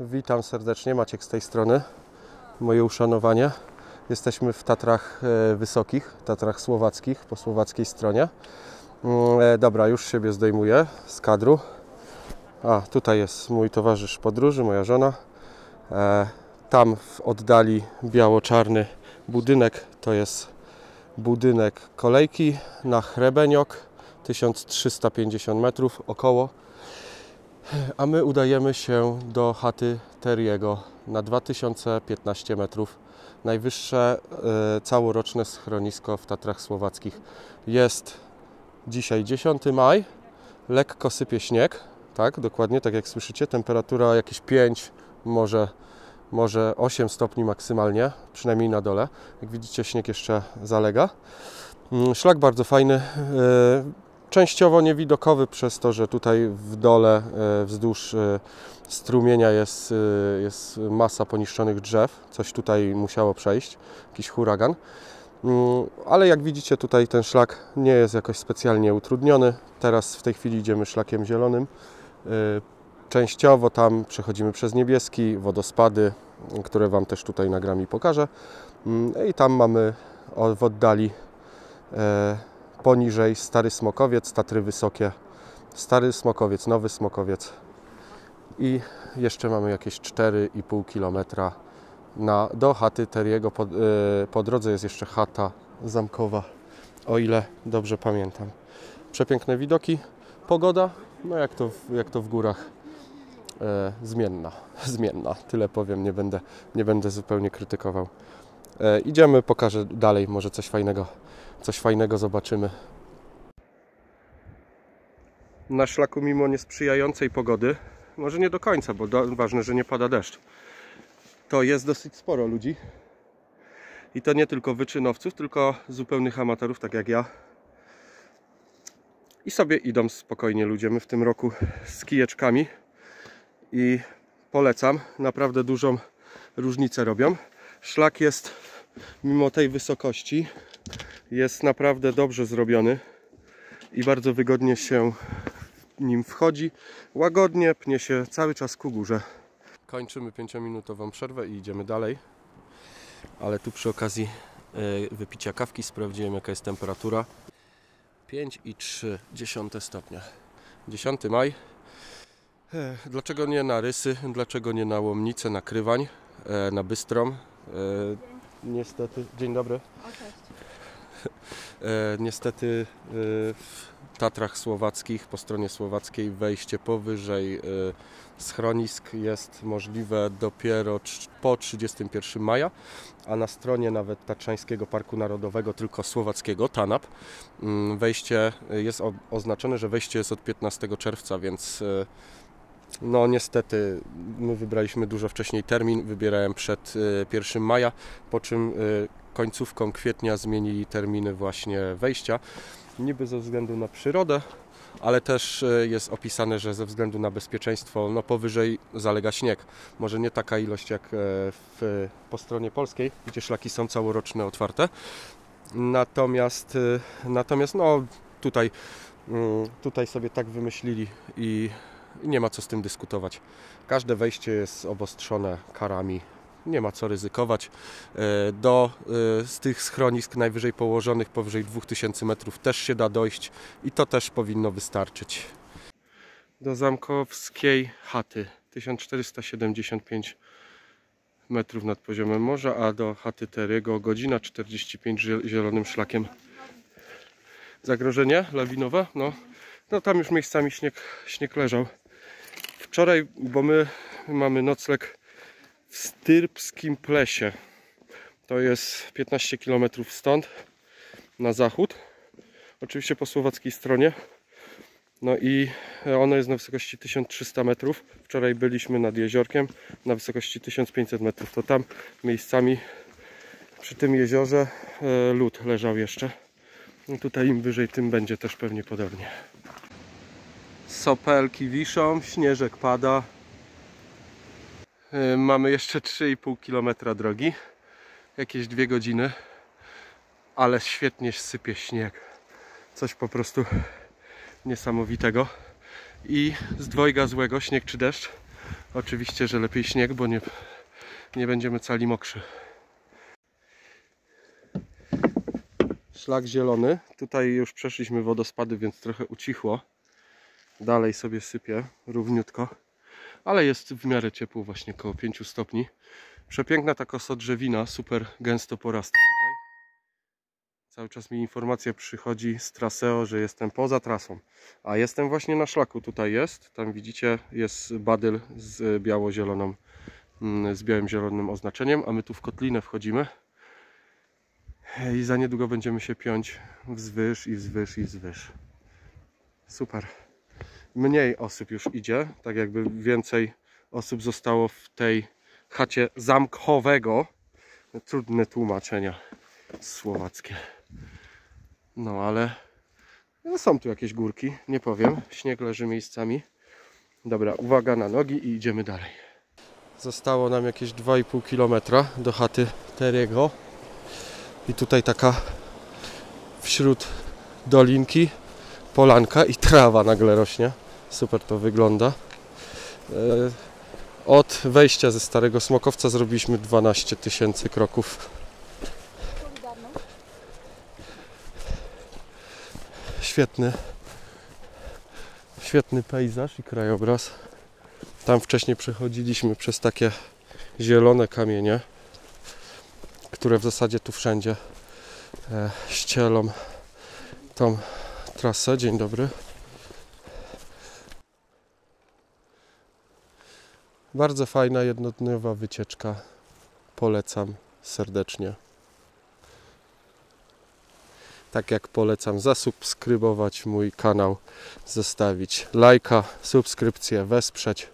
Witam serdecznie, Maciek z tej strony. Moje uszanowanie. Jesteśmy w Tatrach Wysokich, Tatrach Słowackich, po słowackiej stronie. Dobra, już siebie zdejmuję z kadru. A, tutaj jest mój towarzysz podróży, moja żona. Tam w oddali biało-czarny budynek, to jest budynek kolejki na Hrebeniok, 1350 metrów około. A my udajemy się do chaty Teriego na 2015 metrów. Najwyższe całoroczne schronisko w Tatrach Słowackich. Jest dzisiaj 10 maj, lekko sypie śnieg, tak, dokładnie, tak jak słyszycie, temperatura jakieś 5, może 8 stopni maksymalnie, przynajmniej na dole. Jak widzicie, śnieg jeszcze zalega. Szlak bardzo fajny, częściowo niewidokowy przez to, że tutaj w dole wzdłuż strumienia jest masa poniszczonych drzew. Coś tutaj musiało przejść, jakiś huragan. Ale jak widzicie, tutaj ten szlak nie jest jakoś specjalnie utrudniony. Teraz w tej chwili idziemy szlakiem zielonym. Częściowo tam przechodzimy przez niebieski, wodospady, które Wam też tutaj nagram i pokażę. I tam mamy w oddali poniżej Stary Smokowiec, Tatry Wysokie, Stary Smokowiec, Nowy Smokowiec i jeszcze mamy jakieś 4,5 km do chaty Teriego. Po drodze jest jeszcze chata zamkowa, o ile dobrze pamiętam. Przepiękne widoki, pogoda, no jak to w górach, zmienna, tyle powiem, nie będę zupełnie krytykował. Idziemy, pokażę dalej, może coś fajnego zobaczymy. Na szlaku, mimo niesprzyjającej pogody, może nie do końca, bo ważne, że nie pada deszcz, to jest dosyć sporo ludzi. I to nie tylko wyczynowców, tylko zupełnych amatorów, tak jak ja. I sobie idą spokojnie ludzie. My w tym roku z kijeczkami i polecam, naprawdę dużą różnicę robią. Szlak jest, mimo tej wysokości, jest naprawdę dobrze zrobiony i bardzo wygodnie się nim wchodzi. Łagodnie pnie się cały czas ku górze. Kończymy 5-minutową przerwę i idziemy dalej. Ale tu przy okazji wypicia kawki sprawdziłem, jaka jest temperatura. 5,3 stopnia. 10 maj. Dlaczego nie na Rysy? Dlaczego nie na Łomnicę, na Krywań, na Bystrą? Niestety, dzień dobry. Niestety w Tatrach Słowackich, po stronie słowackiej, wejście powyżej schronisk jest możliwe dopiero po 31 maja, a na stronie nawet Tatrzańskiego Parku Narodowego, tylko słowackiego, TANAP, wejście jest oznaczone, że wejście jest od 15 czerwca, więc no niestety my wybraliśmy dużo wcześniej termin, wybierałem przed 1 maja, po czym końcówką kwietnia zmienili terminy właśnie wejścia, niby ze względu na przyrodę, ale też jest opisane, że ze względu na bezpieczeństwo, no powyżej zalega śnieg. Może nie taka ilość jak po stronie polskiej, gdzie szlaki są całoroczne otwarte. Natomiast no tutaj sobie tak wymyślili i nie ma co z tym dyskutować. Każde wejście jest obostrzone karami. Nie ma co ryzykować. Z tych schronisk najwyżej położonych, powyżej 2000 metrów też się da dojść i to też powinno wystarczyć. Do zamkowskiej chaty 1475 metrów nad poziomem morza, a do chaty Teriego godzina 45 zielonym szlakiem. Zagrożenie lawinowe? No tam już miejscami śnieg leżał. Wczoraj, bo my mamy nocleg w Styrbskim Plesie. To jest 15 km stąd, na zachód. Oczywiście po słowackiej stronie. No i ono jest na wysokości 1300 metrów. Wczoraj byliśmy nad jeziorkiem na wysokości 1500 metrów. To tam miejscami przy tym jeziorze lód leżał jeszcze. No tutaj im wyżej, tym będzie też pewnie podobnie. Sopelki wiszą, śnieżek pada. Mamy jeszcze 3,5 km drogi, jakieś 2 godziny, ale świetnie sypie śnieg. Coś po prostu niesamowitego. I z dwojga złego, śnieg czy deszcz, Oczywiście, że lepiej śnieg, bo nie będziemy cali mokrzy. Szlak zielony. Tutaj już przeszliśmy wodospady, więc trochę ucichło. Dalej sobie sypie równiutko. Ale jest w miarę ciepło, właśnie około 5 stopni. Przepiękna ta kosodrzewina, super gęsto porasta tutaj. Cały czas mi informacja przychodzi z Traseo, że jestem poza trasą. A jestem właśnie na szlaku, tutaj jest. Tam widzicie, jest badyl z biało-zieloną, z białym-zielonym oznaczeniem. A my tu w kotlinę wchodzimy. I za niedługo będziemy się piąć wzwyż i wzwyż i wzwyż. Super. Mniej osób już idzie, tak jakby więcej osób zostało w tej chacie zamkowego. Trudne tłumaczenia słowackie. No ale są tu jakieś górki, nie powiem. Śnieg leży miejscami. Dobra, uwaga na nogi i idziemy dalej. Zostało nam jakieś 2,5 km do chaty Teriego. I tutaj taka wśród dolinki polanka i trawa nagle rośnie. Super to wygląda. Od wejścia ze Starego Smokowca zrobiliśmy 12 000 kroków. Świetny pejzaż i krajobraz. Tam wcześniej przechodziliśmy przez takie zielone kamienie, które w zasadzie tu wszędzie ścielą tą trasę. Dzień dobry. Bardzo fajna, jednodniowa wycieczka. Polecam serdecznie. Tak jak polecam zasubskrybować mój kanał, zostawić lajka, subskrypcję, wesprzeć,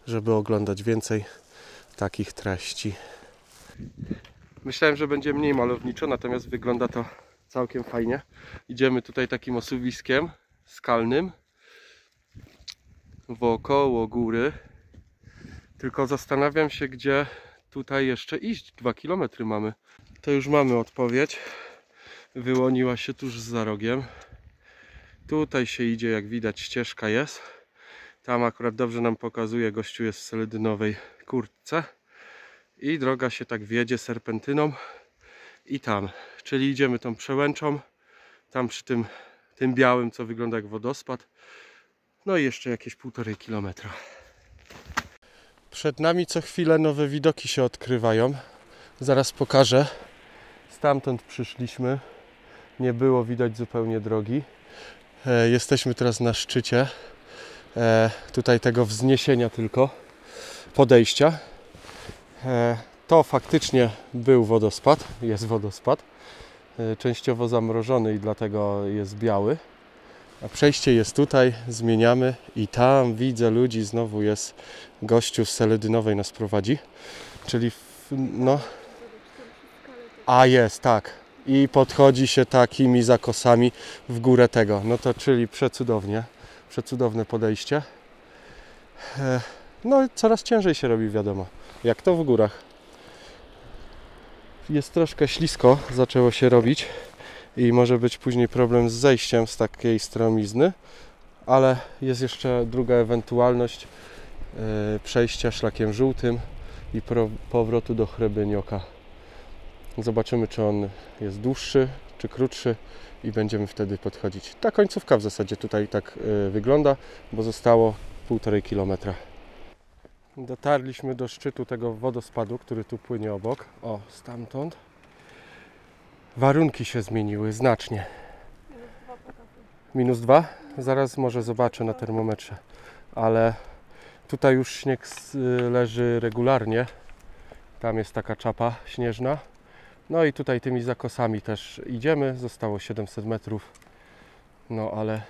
żeby oglądać więcej takich treści. Myślałem, że będzie mniej malowniczo, natomiast wygląda to całkiem fajnie. Idziemy tutaj takim osuwiskiem skalnym wokoło góry. Tylko zastanawiam się, gdzie tutaj jeszcze iść. 2 km mamy. To już mamy odpowiedź. Wyłoniła się tuż za rogiem. Tutaj się idzie, jak widać, ścieżka jest. Tam akurat dobrze nam pokazuje, gościu jest w seledynowej kurtce. I droga się tak wiedzie serpentyną. I tam. Czyli idziemy tą przełęczą. Tam przy tym białym, co wygląda jak wodospad. No i jeszcze jakieś 1,5 km. Przed nami co chwilę nowe widoki się odkrywają. Zaraz pokażę. Stamtąd przyszliśmy. Nie było widać zupełnie drogi. Jesteśmy teraz na szczycie. Tutaj tego wzniesienia tylko. Podejścia. To faktycznie był wodospad. Jest wodospad. Częściowo zamrożony i dlatego jest biały. A przejście jest tutaj, zmieniamy i tam widzę ludzi, znowu jest gościu z seledynowej nas prowadzi. Czyli no... A jest, tak. I podchodzi się takimi zakosami w górę tego. No to czyli przecudownie. Przecudowne podejście. No coraz ciężej się robi, wiadomo. Jak to w górach. Jest troszkę ślisko, zaczęło się robić. I może być później problem z zejściem z takiej stromizny. Ale jest jeszcze druga ewentualność. Przejścia szlakiem żółtym i powrotu do Hrebynioka. Zobaczymy, czy on jest dłuższy, czy krótszy i będziemy wtedy podchodzić. Ta końcówka w zasadzie tutaj tak wygląda, bo zostało 1,5 km. Dotarliśmy do szczytu tego wodospadu, który tu płynie obok. O, stamtąd. Warunki się zmieniły znacznie. -2? Zaraz może zobaczę na termometrze. Ale tutaj już śnieg leży regularnie. Tam jest taka czapa śnieżna. No i tutaj tymi zakosami też idziemy. Zostało 700 metrów. No ale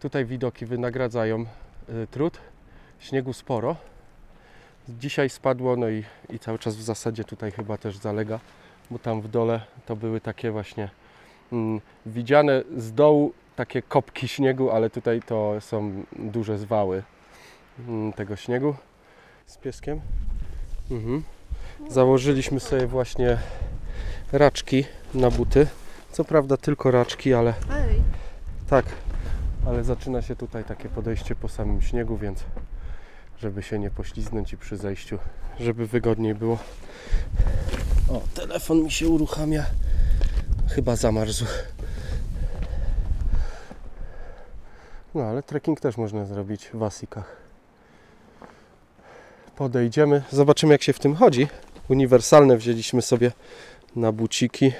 tutaj widoki wynagradzają trud. Śniegu sporo. Dzisiaj spadło, no i cały czas w zasadzie tutaj chyba też zalega. Bo tam w dole to były takie właśnie widziane z dołu takie kopki śniegu, ale tutaj to są duże zwały tego śniegu. Z pieskiem. Założyliśmy sobie właśnie raczki na buty. Co prawda tylko raczki, ale tak, ale zaczyna się tutaj takie podejście po samym śniegu, więc żeby się nie pośliznąć i przy zejściu, żeby wygodniej było. O, telefon mi się uruchamia. Chyba zamarzł. No, ale trekking też można zrobić w Asikach. Podejdziemy, zobaczymy jak się w tym chodzi. Uniwersalne wzięliśmy sobie na buciki.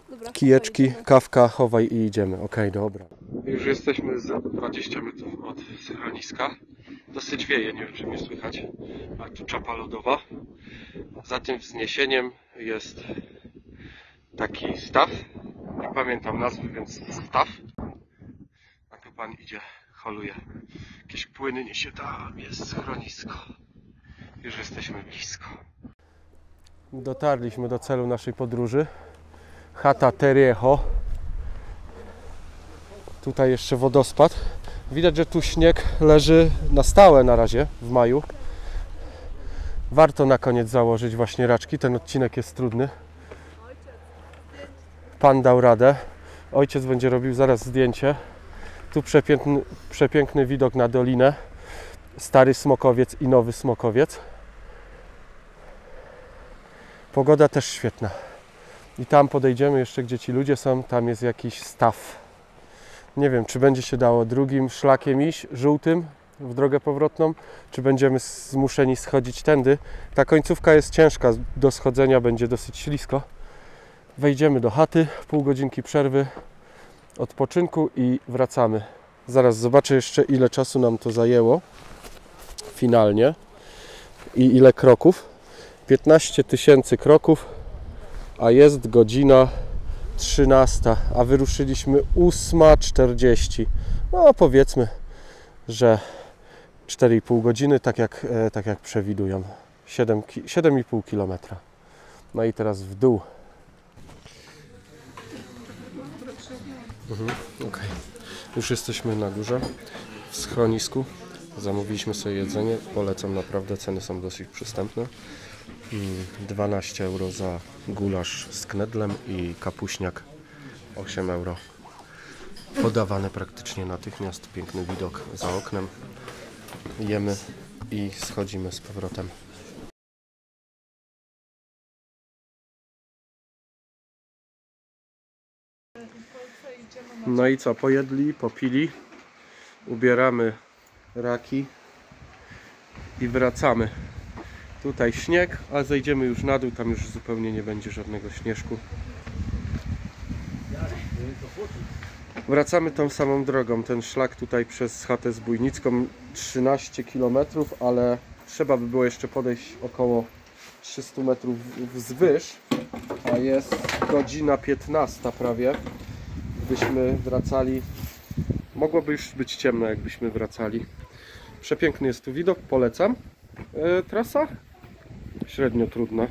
Dobra, kijeczki, kawka, chowaj i idziemy. Okej, dobra. Już jesteśmy za 20 metrów od schroniska. Dosyć wieje, nie wiem czy mnie słychać. A tu czapa lodowa. Za tym wzniesieniem jest taki staw. Nie pamiętam nazwy, więc staw. A tu pan idzie, holuje. Jakieś płyny niesie, tam jest schronisko. Już jesteśmy blisko. Dotarliśmy do celu naszej podróży. Chata Teriecho. Tutaj jeszcze wodospad. Widać, że tu śnieg leży na stałe na razie w maju. Warto na koniec założyć właśnie raczki. Ten odcinek jest trudny. Pan dał radę. Ojciec będzie robił zaraz zdjęcie. Tu przepiękny widok na dolinę. Stary Smokowiec i Nowy Smokowiec. Pogoda też świetna. I tam podejdziemy jeszcze, gdzie ci ludzie są. Tam jest jakiś staw. Nie wiem, czy będzie się dało drugim szlakiem iść, żółtym, w drogę powrotną, czy będziemy zmuszeni schodzić tędy. Ta końcówka jest ciężka, do schodzenia będzie dosyć ślisko. Wejdziemy do chaty, pół godzinki przerwy, odpoczynku i wracamy. Zaraz zobaczę jeszcze, ile czasu nam to zajęło finalnie i ile kroków. 15 000 kroków, a jest godzina 13, a wyruszyliśmy 8:40. No powiedzmy, że 4,5 godziny, tak jak przewidują. 7,5 km. No i teraz w dół. Okay. Już jesteśmy na górze, w schronisku. Zamówiliśmy sobie jedzenie. Polecam, naprawdę ceny są dosyć przystępne. 12 euro za gulasz z knedlem i kapuśniak 8 euro. Podawane praktycznie natychmiast. Piękny widok za oknem. Jemy i schodzimy z powrotem. No i co? Pojedli, popili. Ubieramy raki i wracamy. Tutaj śnieg, a zejdziemy już na dół, tam już zupełnie nie będzie żadnego śnieżku. Wracamy tą samą drogą, ten szlak tutaj przez chatę Zbójnicką 13 km, ale trzeba by było jeszcze podejść około 300 metrów wzwyż, a jest godzina 15 prawie. Gdybyśmy wracali, mogłoby już być ciemno, jakbyśmy wracali. Przepiękny jest tu widok, polecam. Trasa średnio trudna.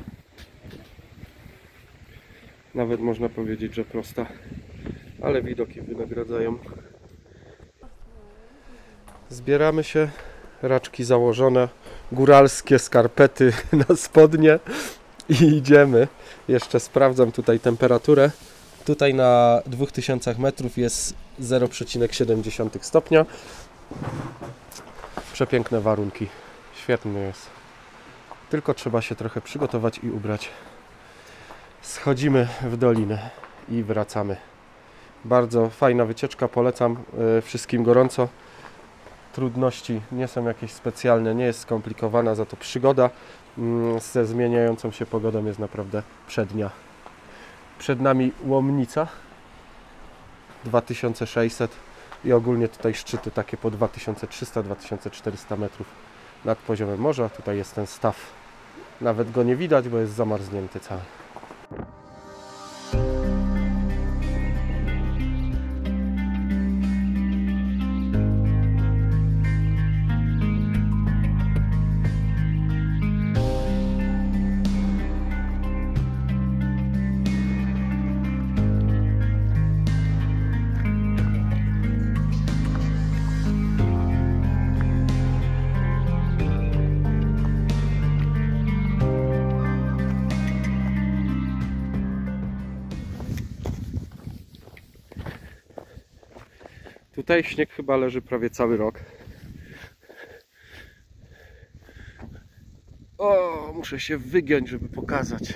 Nawet można powiedzieć, że prosta. Ale widoki wynagradzają. Zbieramy się. Raczki założone. Góralskie skarpety na spodnie. I idziemy. Jeszcze sprawdzam tutaj temperaturę. Tutaj na 2000 metrów jest 0,7 stopnia. Przepiękne warunki. Świetny jest. Tylko trzeba się trochę przygotować i ubrać. Schodzimy w dolinę i wracamy. Bardzo fajna wycieczka, polecam wszystkim gorąco. Trudności nie są jakieś specjalne, nie jest skomplikowana, za to przygoda ze zmieniającą się pogodą jest naprawdę przednia. Przed nami Łomnica 2600 i ogólnie tutaj szczyty takie po 2300-2400 metrów nad poziomem morza. Tutaj jest ten staw. Nawet go nie widać, bo jest zamarznięty cały. tutaj śnieg chyba leży prawie cały rok. O, muszę się wygiąć, żeby pokazać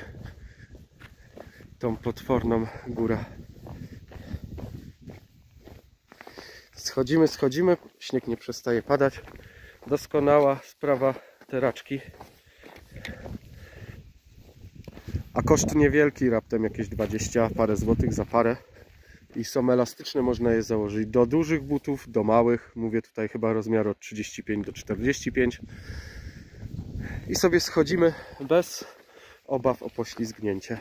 tą potworną górę. Schodzimy, śnieg nie przestaje padać. Doskonała sprawa te raczki. A koszt niewielki, raptem jakieś 20 parę złotych za parę. I są elastyczne, można je założyć do dużych butów, do małych. Mówię tutaj chyba rozmiaru od 35 do 45. I sobie schodzimy bez obaw o poślizgnięcie.